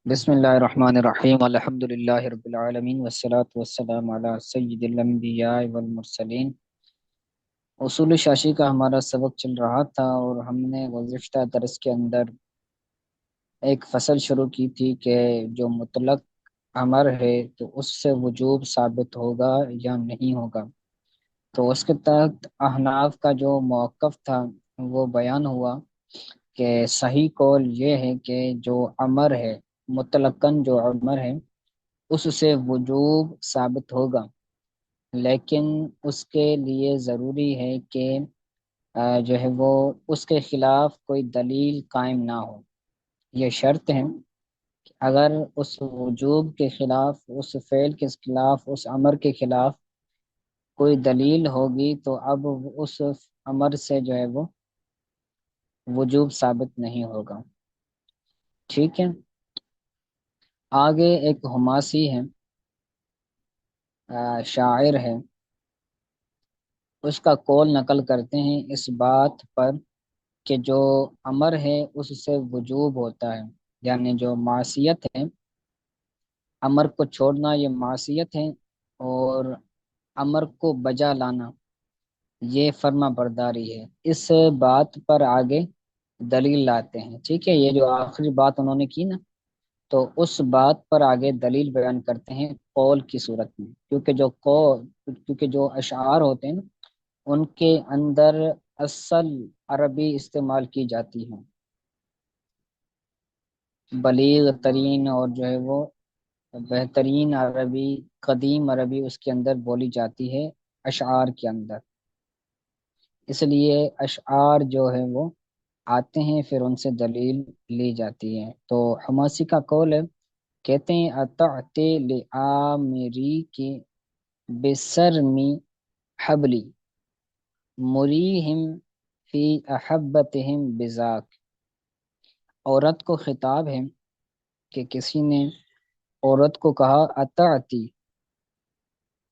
بسم اللہ الرحمن الرحیم الحمد للہ رب العالمین والصلاة والسلام علی سید الانبیاء والمرسلین۔ اصول شاشی کا ہمارا سبق چل رہا تھا اور ہم نے گزشتہ درس کے اندر ایک فصل شروع کی تھی کہ جو مطلق امر ہے تو اس سے وجوب ثابت ہوگا یا نہیں ہوگا۔ تو اس کے تحت احناف کا جو موقف تھا وہ بیان ہوا کہ صحیح قول یہ ہے کہ جو امر ہے، مطلقاً جو امر ہے اس سے وجوب ثابت ہوگا، لیکن اس کے لیے ضروری ہے کہ جو ہے وہ اس کے خلاف کوئی دلیل قائم نہ ہو۔ یہ شرط ہے کہ اگر اس وجوب کے خلاف، اس فعل کے خلاف، اس امر کے خلاف کوئی دلیل ہوگی تو اب اس امر سے جو ہے وہ وجوب ثابت نہیں ہوگا۔ ٹھیک ہے، آگے ایک حماسی ہے، شاعر ہے، اس کا قول نقل کرتے ہیں اس بات پر کہ جو امر ہے اس سے وجوب ہوتا ہے، یعنی جو معصیت ہے، امر کو چھوڑنا یہ معصیت ہے، اور امر کو بجا لانا یہ فرما برداری ہے۔ اس بات پر آگے دلیل لاتے ہیں۔ ٹھیک ہے، یہ جو آخری بات انہوں نے کی نا، تو اس بات پر آگے دلیل بیان کرتے ہیں قول کی صورت میں، کیونکہ جو اشعار ہوتے ہیں نا، ان کے اندر اصل عربی استعمال کی جاتی ہے، بلیغ ترین اور جو ہے وہ بہترین عربی، قدیم عربی اس کے اندر بولی جاتی ہے اشعار کے اندر، اس لیے اشعار جو ہے وہ آتے ہیں پھر ان سے دلیل لی جاتی ہے۔ تو حماسی کا قول ہے، کہتے ہیں اطعت لآمری کی بسرمی حبلی مریہم فی احبتہم بذاک۔ عورت کو خطاب ہے کہ کسی نے عورت کو کہا اطاعتی،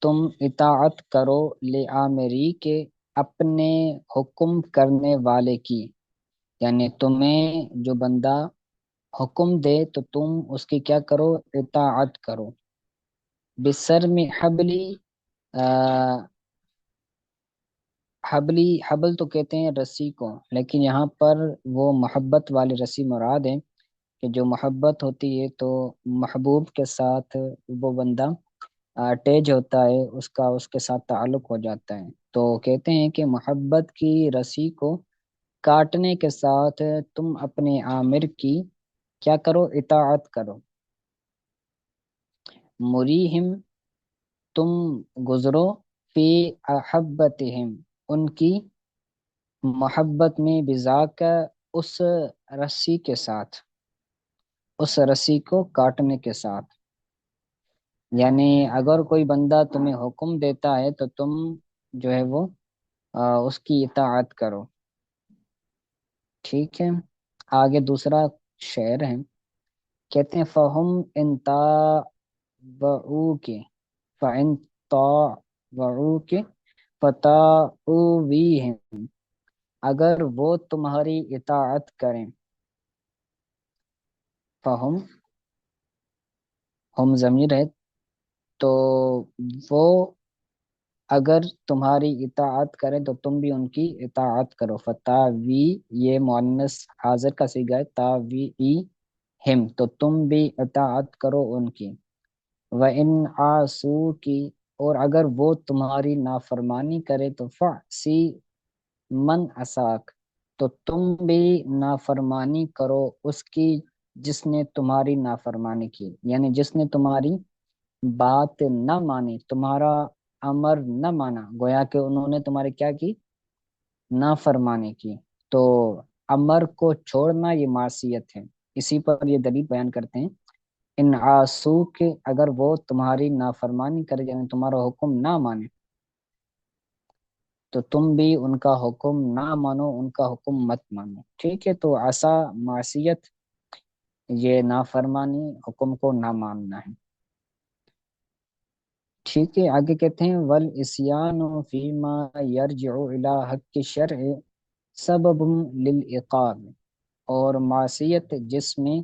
تم اطاعت کرو، لآمری کے، اپنے حکم کرنے والے کی، یعنی تمہیں جو بندہ حکم دے تو تم اس کی کیا کرو؟ اطاعت کرو۔ بسر میں حبلی، حبلی، حبل تو کہتے ہیں رسی کو، لیکن یہاں پر وہ محبت والی رسی مراد ہے کہ جو محبت ہوتی ہے تو محبوب کے ساتھ وہ بندہ اٹیچ ہوتا ہے، اس کے ساتھ تعلق ہو جاتا ہے، تو کہتے ہیں کہ محبت کی رسی کو کاٹنے کے ساتھ تم اپنے آمر کی کیا کرو؟ اطاعت کرو۔ مریہم، تم گزرو، فی احبتہم، ان کی محبت میں، بذاک، اس رسی کے ساتھ، اس رسی کو کاٹنے کے ساتھ، یعنی اگر کوئی بندہ تمہیں حکم دیتا ہے تو تم جو ہے وہ اس کی اطاعت کرو۔ ٹھیک ہے، آگے دوسرا شعر ہے، کہتے ہیں فہم ان طاوعوک، فان طاوعوک فطاعویہم، اگر وہ تمہاری اطاعت کریں، فہم، ہم ضمیر ہے، تو وہ اگر تمہاری اطاعت کریں تو تم بھی ان کی اطاعت کرو۔ فتاوی، یہ مؤنث حاضر کا صیغہ ہے، تاوی ہم، تو تم بھی اطاعت کرو ان کی۔ وَإِنْ عَصُوا کی، اور اگر وہ تمہاری نافرمانی کرے تو فَعْصِي من عصاک، تو تم بھی نافرمانی کرو اس کی جس نے تمہاری نافرمانی کی، یعنی جس نے تمہاری بات نہ مانی، تمہارا امر نہ مانا، گویا کہ انہوں نے تمہاری کیا کی؟ نافرمانی کی، تو امر کو چھوڑنا یہ معصیت ہے۔ اسی پر یہ دلیل بیان کرتے ہیں، ان آسو کے، اگر وہ تمہاری نافرمانی کرے، یعنی تمہارا حکم نہ مانے، تو تم بھی ان کا حکم نہ مانو، ان کا حکم مت مانو۔ ٹھیک ہے، تو عصا معصیت، یہ نافرمانی، حکم کو نہ ماننا ہے۔ ٹھیک ہے، آگے کہتے ہیں والعصیان فیما یرجع الی حق الشرع سبب للعقاب، اور معصیت جس میں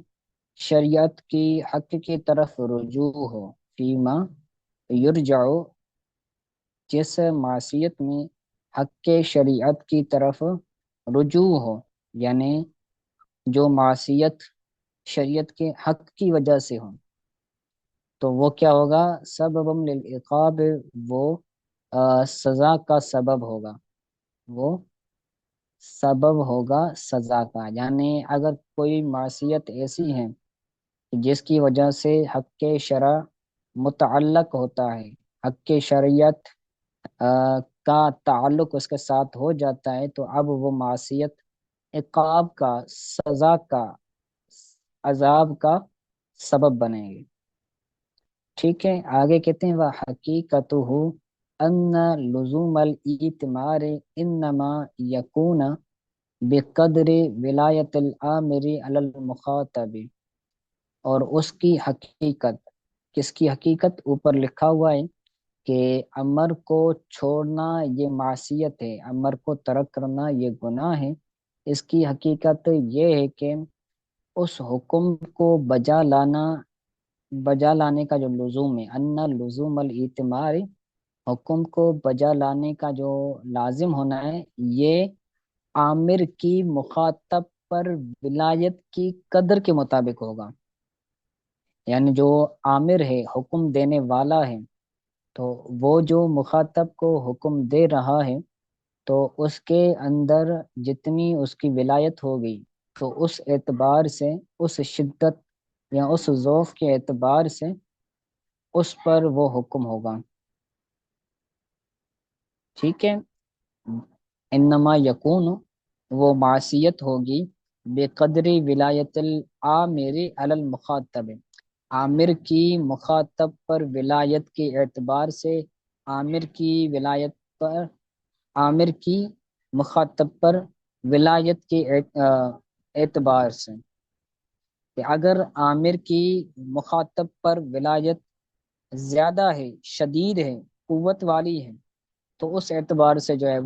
شریعت کی حق کی طرف رجوع ہو، فیما یرجعو، جس معصیت میں حق کے شریعت کی طرف رجوع ہو، یعنی جو معصیت شریعت کے حق کی وجہ سے ہو، تو وہ کیا ہوگا؟ سبب للعقاب، وہ سزا کا سبب ہوگا، وہ سبب ہوگا سزا کا۔ یعنی اگر کوئی معصیت ایسی ہے جس کی وجہ سے حق کے شرع متعلق ہوتا ہے، حق کے شریعت کا تعلق اس کے ساتھ ہو جاتا ہے، تو اب وہ معصیت عقاب کا، سزا کا، عذاب کا سبب بنے گی۔ ٹھیک ہے، آگے کہتے ہیں وہ حقیقت ہو ان لزوم الاتمار انما یکون بقدر ولایت الامر علی المخاطب، اور اس کی حقیقت، کس کی حقیقت؟ اوپر لکھا ہوا ہے کہ امر کو چھوڑنا یہ معصیت ہے، امر کو ترک کرنا یہ گناہ ہے۔ اس کی حقیقت یہ ہے کہ اس حکم کو بجا لانے کا جو لزوم ہے، ان لزوم الاتمار، حکم کو بجا لانے کا جو لازم ہونا ہے، یہ عامر کی مخاطب پر ولایت کی قدر کے مطابق ہوگا۔ یعنی جو عامر ہے، حکم دینے والا ہے، تو وہ جو مخاطب کو حکم دے رہا ہے، تو اس کے اندر جتنی اس کی ولایت ہوگی، تو اس اعتبار سے، اس شدت یا اس ذوف کے اعتبار سے اس پر وہ حکم ہوگا۔ ٹھیک ہے، انما یکون، وہ معصیت ہوگی بے قدری ولایت العامر علی المخاطب، عامر کی مخاطب پر ولایت کے اعتبار سے، عامر کی ولایت پر، عامر کی مخاطب پر ولایت کے اعتبار سے، کہ اگر عامر کی مخاطب پر ولایت زیادہ ہے، شدید ہے، قوت والی ہے، تو اس اعتبار سے جو ہے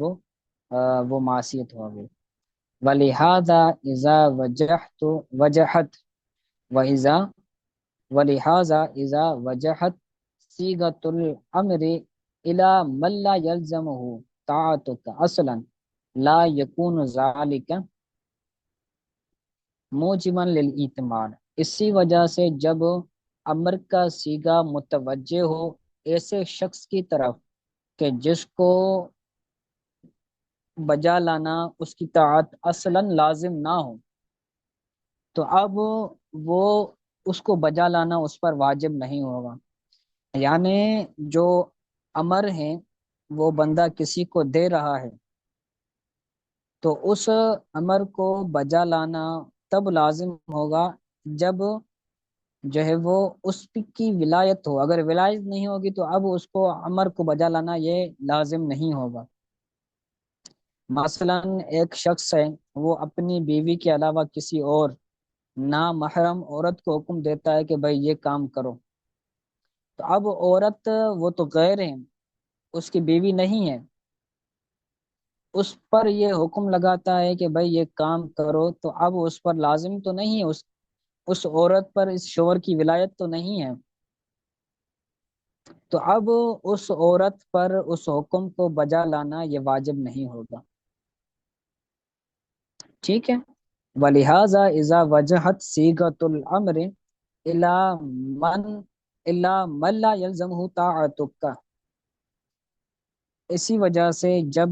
وہ معصیت ہوگی۔ وَلِهَذَا إِذَا وَجَحَتْ وَإِذَا وَلِهَذَا إِذَا وَجَحَتْ صِيغَةُ الْأَمْرِ إِلَى مَنْ لَا يَلْزَمُهُ طَاعَتُكَ أَصْلًا لَا يَكُونُ ذَلِكَ موجبا للإتمام، اسی وجہ سے جب امر کا صیغہ متوجہ ہو ایسے شخص کی طرف کہ جس کو بجا لانا اس کی طاعت اصلا لازم نہ ہو، تو اب وہ اس کو بجا لانا اس پر واجب نہیں ہوگا۔ یعنی جو امر ہے وہ بندہ کسی کو دے رہا ہے، تو اس امر کو بجا لانا تب لازم ہوگا جب جو ہے وہ اس کی ولایت ہو۔ اگر ولایت نہیں ہوگی تو اب اس کو امر کو بجا لانا یہ لازم نہیں ہوگا۔ مثلا ایک شخص ہے، وہ اپنی بیوی کے علاوہ کسی اور نامحرم عورت کو حکم دیتا ہے کہ بھائی یہ کام کرو، تو اب عورت وہ تو غیر ہے، اس کی بیوی نہیں ہے، اس پر یہ حکم لگاتا ہے کہ بھائی یہ کام کرو، تو اب اس پر لازم تو نہیں ہے، اس عورت پر اس شوہر کی ولایت تو نہیں ہے، تو اب اس عورت پر اس حکم کو بجا لانا یہ واجب نہیں ہوگا۔ ٹھیک ہے، وَلِهَذَا إِذَا وَجَحَتْ صِيغَةُ الْأَمْرِ إِلَّا مَنْ لَا يَلْزَمُهُ طَاعَتُكَ، اسی وجہ سے جب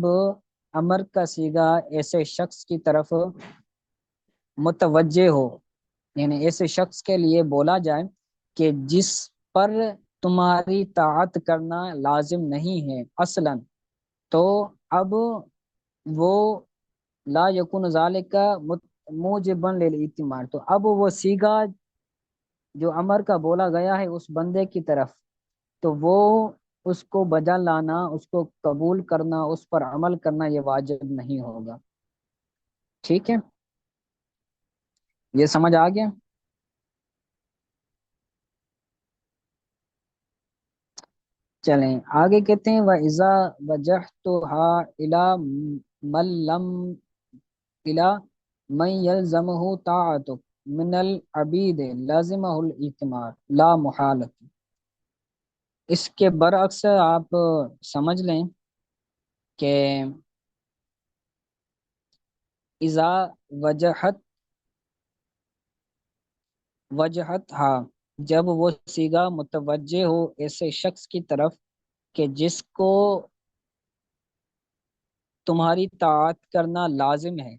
امر کا صیغہ ایسے شخص کی طرف متوجہ ہو، یعنی ایسے شخص کے لیے بولا جائے کہ جس پر تمہاری طاعت کرنا لازم نہیں ہے اصلا، تو اب وہ لا یکون ذالک موجبا للاتمام، تو اب وہ صیغہ جو امر کا بولا گیا ہے اس بندے کی طرف، تو وہ اس کو بجا لانا، اس کو قبول کرنا، اس پر عمل کرنا یہ واجب نہیں ہوگا۔ ٹھیک ہے، یہ سمجھ آ گیا؟ چلیں آگے کہتے ہیں وَإِذَا وَجَحْتُهَا إِلَى مَن لَّمْ إِلَى مَن يَلْزَمُهُ طَاعَتُكَ، من العبید لازمہ الاعتماد لا محالت۔ اس کے برعکس آپ سمجھ لیں کہ اذا وجہت وجہت ہاں، جب وہ صیغہ متوجہ ہو ایسے شخص کی طرف کہ جس کو تمہاری طاعت کرنا لازم ہے،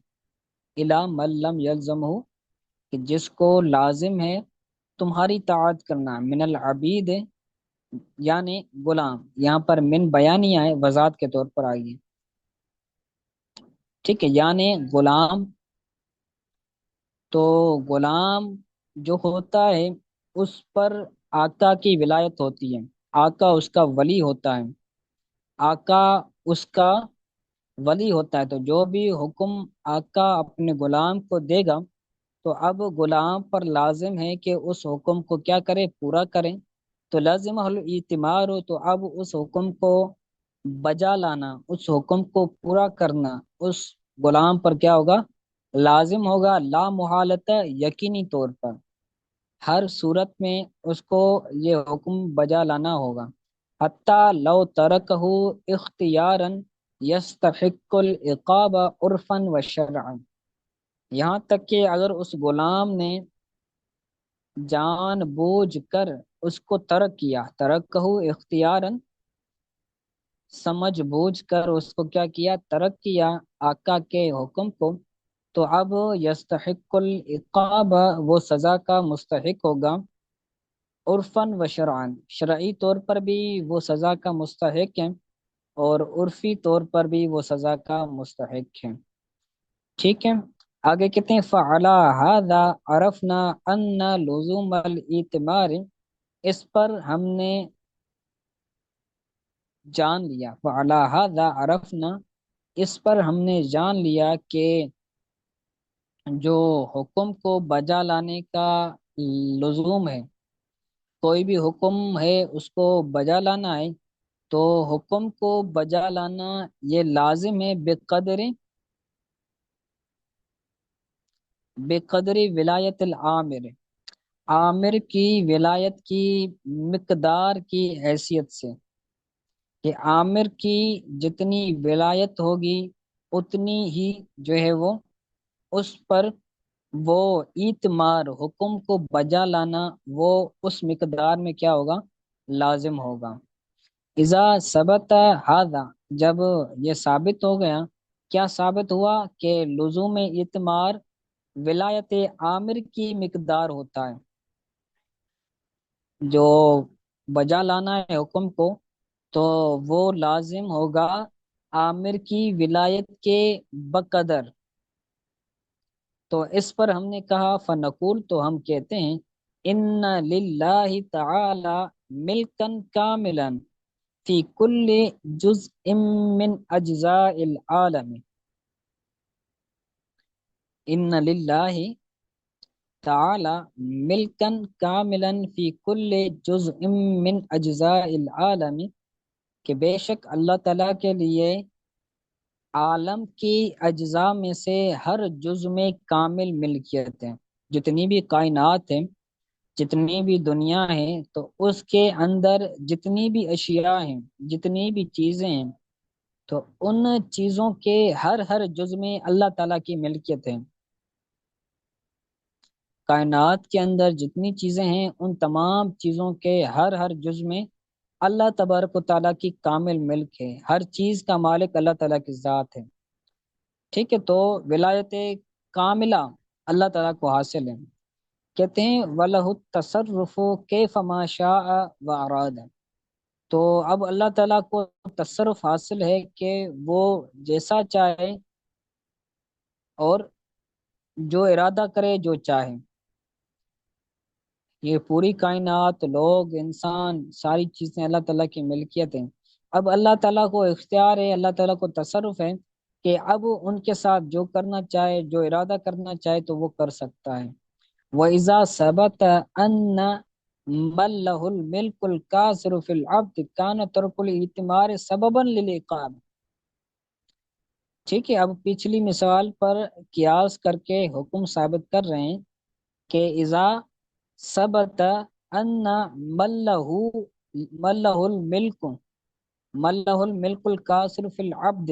الا من لم یلزم ہو، کہ جس کو لازم ہے تمہاری طاعت کرنا، من العبید یعنی غلام، یہاں پر من بیانیہ ہے، وضاحت کے طور پر آئیے، ٹھیک ہے، یعنی غلام، تو غلام جو ہوتا ہے اس پر آقا کی ولایت ہوتی ہے، آقا اس کا ولی ہوتا ہے، آقا اس کا ولی ہوتا ہے، تو جو بھی حکم آقا اپنے غلام کو دے گا تو اب غلام پر لازم ہے کہ اس حکم کو کیا کرے، پورا کریں، تو لازم الاعتماد ہو، تو اب اس حکم کو بجا لانا، اس حکم کو پورا کرنا اس غلام پر کیا ہوگا، لازم ہوگا، لا محالت، یقینی طور پر ہر صورت میں اس کو یہ حکم بجا لانا ہوگا، حتیٰ لو ترکہ اختیارا یستحق العقاب عرفا و شرعا، یہاں تک کہ اگر اس غلام نے جان بوجھ کر اس کو ترک کیا، ترکہ اختیارا، سمجھ بوجھ کر اس کو کیا کیا، ترک کیا آقا کے حکم کو، تو اب یستحق العقاب، وہ سزا کا مستحق ہوگا، عرفن و شرعن، شرعی طور پر بھی وہ سزا کا مستحق ہے اور عرفی طور پر بھی وہ سزا کا مستحق ہے، ٹھیک ہے۔ آگے کہتے ہیں فعلا هذا عرفنا ان لزوم الاعتمار، اس پر ہم نے جان لیا، فعلا هذا عرفنا، اس پر ہم نے جان لیا کہ جو حکم کو بجا لانے کا لزوم ہے، کوئی بھی حکم ہے اس کو بجا لانا ہے، تو حکم کو بجا لانا یہ لازم ہے بقدر ولایت العامر، عامر کی ولایت کی مقدار کی حیثیت سے، کہ عامر کی جتنی ولایت ہوگی اتنی ہی جو ہے وہ اس پر وہ ایتمار، حکم کو بجا لانا، وہ اس مقدار میں کیا ہوگا، لازم ہوگا۔ اذا ثبت هذا، جب یہ ثابت ہو گیا، کیا ثابت ہوا کہ لزوم اعتمار ولایت عامر کی مقدار ہوتا ہے، جو بجا لانا ہے حکم کو تو وہ لازم ہوگا عامر کی ولایت کے بقدر، تو اس پر ہم نے کہا فنقول، تو ہم کہتے ہیں ان للہ تعالی ملکن کاملا فی کل جزء من اجزاء العالم، ان للہ تعالی ملکن کاملا فی کل جزء من اجزاء العالم، کہ بے شک اللہ تعالیٰ کے لیے عالم کی اجزاء میں سے ہر جز میں کامل ملکیت ہے، جتنی بھی کائنات ہیں، جتنی بھی دنیا ہے، تو اس کے اندر جتنی بھی اشیاء ہیں، جتنی بھی چیزیں ہیں، تو ان چیزوں کے ہر ہر جز میں اللہ تعالیٰ کی ملکیت ہے، کائنات کے اندر جتنی چیزیں ہیں ان تمام چیزوں کے ہر ہر جز میں اللہ تبارک و تعالیٰ کی کامل ملک ہے، ہر چیز کا مالک اللہ تعالیٰ کی ذات ہے، ٹھیک ہے، تو ولایت کاملہ اللہ تعالیٰ کو حاصل ہے، کہتے ہیں وَلَهُ التصرف كيف ما شاء وأراد، تو اب اللہ تعالیٰ کو تصرف حاصل ہے کہ وہ جیسا چاہے اور جو ارادہ کرے جو چاہے، یہ پوری کائنات، لوگ، انسان، ساری چیزیں اللہ تعالیٰ کی ملکیت ہیں، اب اللہ تعالیٰ کو اختیار ہے، اللہ تعالیٰ کو تصرف ہے کہ اب ان کے ساتھ جو کرنا چاہے، جو ارادہ کرنا چاہے تو وہ کر سکتا ہے۔ وَإِذَا ثَبَتَ أَنَّ مَن لَهُ الْمِلْكُ الْقَاصِرُ فِي الْعَبْدِ كَانَ تَرْكُ الْاعْتِمَارِ سَبَبًا لِلْعِقَابِ، ٹھیک ہے، اب پچھلی مثال پر قیاس کر کے حکم ثابت کر رہے ہیں کہ اذا ثبت ان ملہ ملہ الملک ملہ الملک القاصر فی العبد،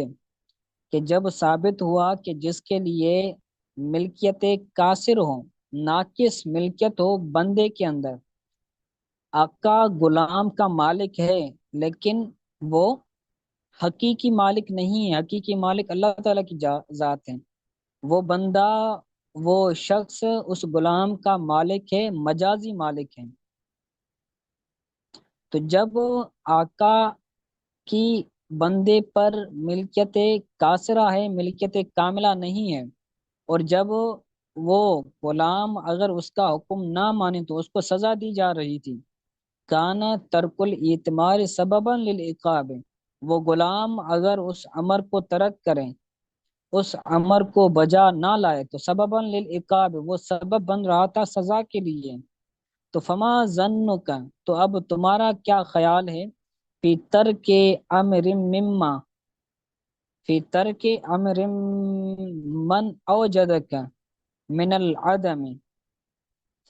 کہ جب ثابت ہوا کہ جس کے لیے ملکیت قاصر ہو، ناقص ملکیت ہو بندے کے اندر، آقا غلام کا مالک ہے لیکن وہ حقیقی مالک نہیں ہے، حقیقی مالک اللہ تعالیٰ کی ذات ہے، وہ بندہ، وہ شخص اس غلام کا مالک ہے، مجازی مالک ہے۔ تو جب آقا کی بندے پر ملکیت قاصرہ ہے، ملکیت کاملہ نہیں ہے، اور جب وہ غلام اگر اس کا حکم نہ مانے تو اس کو سزا دی جا رہی تھی، کانا ترک الاعتمار سببا للعقاب، وہ غلام اگر اس امر کو ترک کریں، اس امر کو بجا نہ لائے تو سببا للعقاب، وہ سبب بن رہا تھا سزا کے لیے۔ تو فما ظنک، تو اب تمہارا کیا خیال ہے، فی ترک امر مما، فی ترک امر من اوجدک من العدم،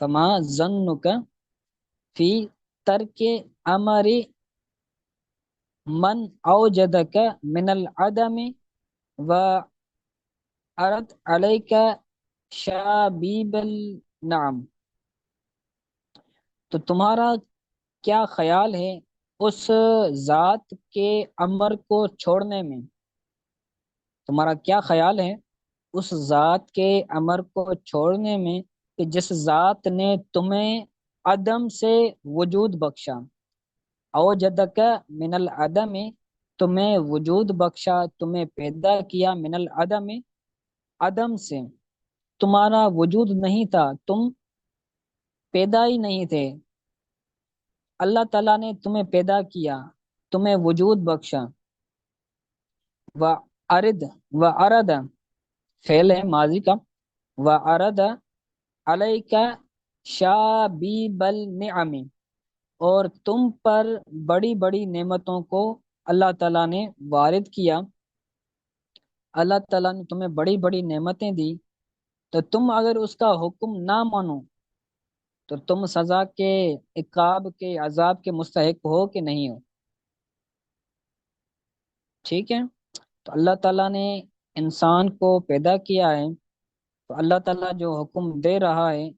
فما ظنک فی ترک امر من اوجدک من العدم و ارد علیک شابیب النعم، تو تمہارا کیا خیال ہے اس ذات کے امر کو چھوڑنے میں، تمہارا کیا خیال ہے اس ذات کے امر کو چھوڑنے میں، کہ جس ذات نے تمہیں عدم سے وجود بخشا، اوجدک من العدم، تمہیں وجود بخشا، تمہیں پیدا کیا، من العدم، عدم سے، تمہارا وجود نہیں تھا، تم پیدا ہی نہیں تھے، اللہ تعالیٰ نے تمہیں پیدا کیا، تمہیں وجود بخشا، و ارد، و ارد فعل ہے ماضی کا، و ارد علیک شابیب النعم، اور تم پر بڑی بڑی نعمتوں کو اللہ تعالیٰ نے وارد کیا، اللہ تعالیٰ نے تمہیں بڑی بڑی نعمتیں دی، تو تم اگر اس کا حکم نہ مانو تو تم سزا کے، عقاب کے، عذاب کے مستحق ہو کہ نہیں ہو۔ ٹھیک ہے، تو اللہ تعالیٰ نے انسان کو پیدا کیا ہے، تو اللہ تعالیٰ جو حکم دے رہا ہے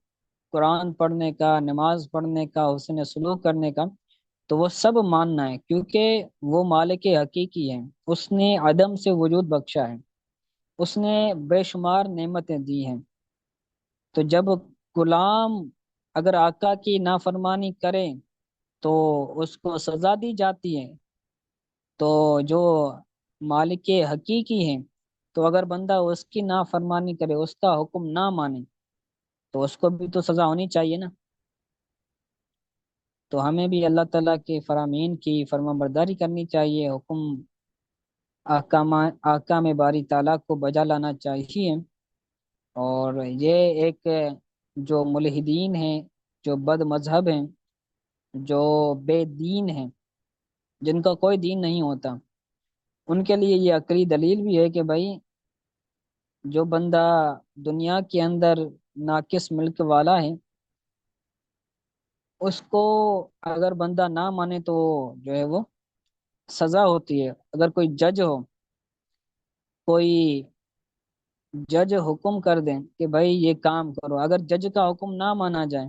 قرآن پڑھنے کا، نماز پڑھنے کا، حسن سلوک کرنے کا، تو وہ سب ماننا ہے، کیونکہ وہ مالک حقیقی ہے، اس نے عدم سے وجود بخشا ہے، اس نے بے شمار نعمتیں دی ہیں۔ تو جب غلام اگر آقا کی نافرمانی کرے تو اس کو سزا دی جاتی ہے، تو جو مالک حقیقی ہیں، تو اگر بندہ اس کی نافرمانی کرے، اس کا حکم نہ مانے، تو اس کو بھی تو سزا ہونی چاہیے نا۔ تو ہمیں بھی اللہ تعالیٰ کے فرامین کی فرما برداری کرنی چاہیے، حکم، احکام باری تعالیٰ کو بجا لانا چاہیے، اور یہ ایک جو ملحدین ہیں، جو بد مذہب ہیں، جو بے دین ہیں، جن کا کوئی دین نہیں ہوتا، ان کے لیے یہ عقلی دلیل بھی ہے کہ بھائی جو بندہ دنیا کے اندر ناقص ملک والا ہے، اس کو اگر بندہ نہ مانے تو جو ہے وہ سزا ہوتی ہے۔ اگر کوئی جج ہو، کوئی جج حکم کر دیں کہ بھائی یہ کام کرو، اگر جج کا حکم نہ مانا جائے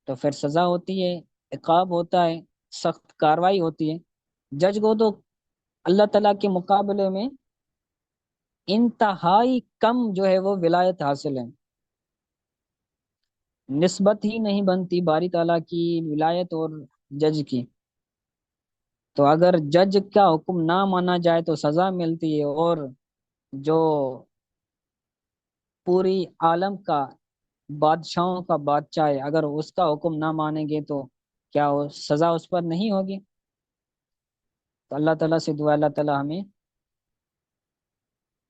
تو پھر سزا ہوتی ہے، عقاب ہوتا ہے، سخت کاروائی ہوتی ہے۔ جج کو تو اللہ تعالیٰ کے مقابلے میں انتہائی کم جو ہے وہ ولایت حاصل ہے، نسبت ہی نہیں بنتی باری تعالیٰ کی ولایت اور جج کی۔ تو اگر جج کا حکم نہ مانا جائے تو سزا ملتی ہے، اور جو پوری عالم کا بادشاہوں کا بادشاہ ہے، اگر اس کا حکم نہ مانیں گے تو کیا سزا اس پر نہیں ہوگی؟ تو اللہ تعالیٰ سے دعا اللہ تعالیٰ ہمیں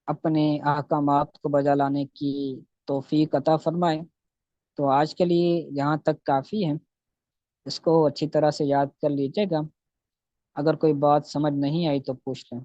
اپنے احکامات کو بجا لانے کی توفیق عطا فرمائے۔ تو آج کے لیے یہاں تک کافی ہے، اس کو اچھی طرح سے یاد کر لیجیے گا، اگر کوئی بات سمجھ نہیں آئی تو پوچھ لیں۔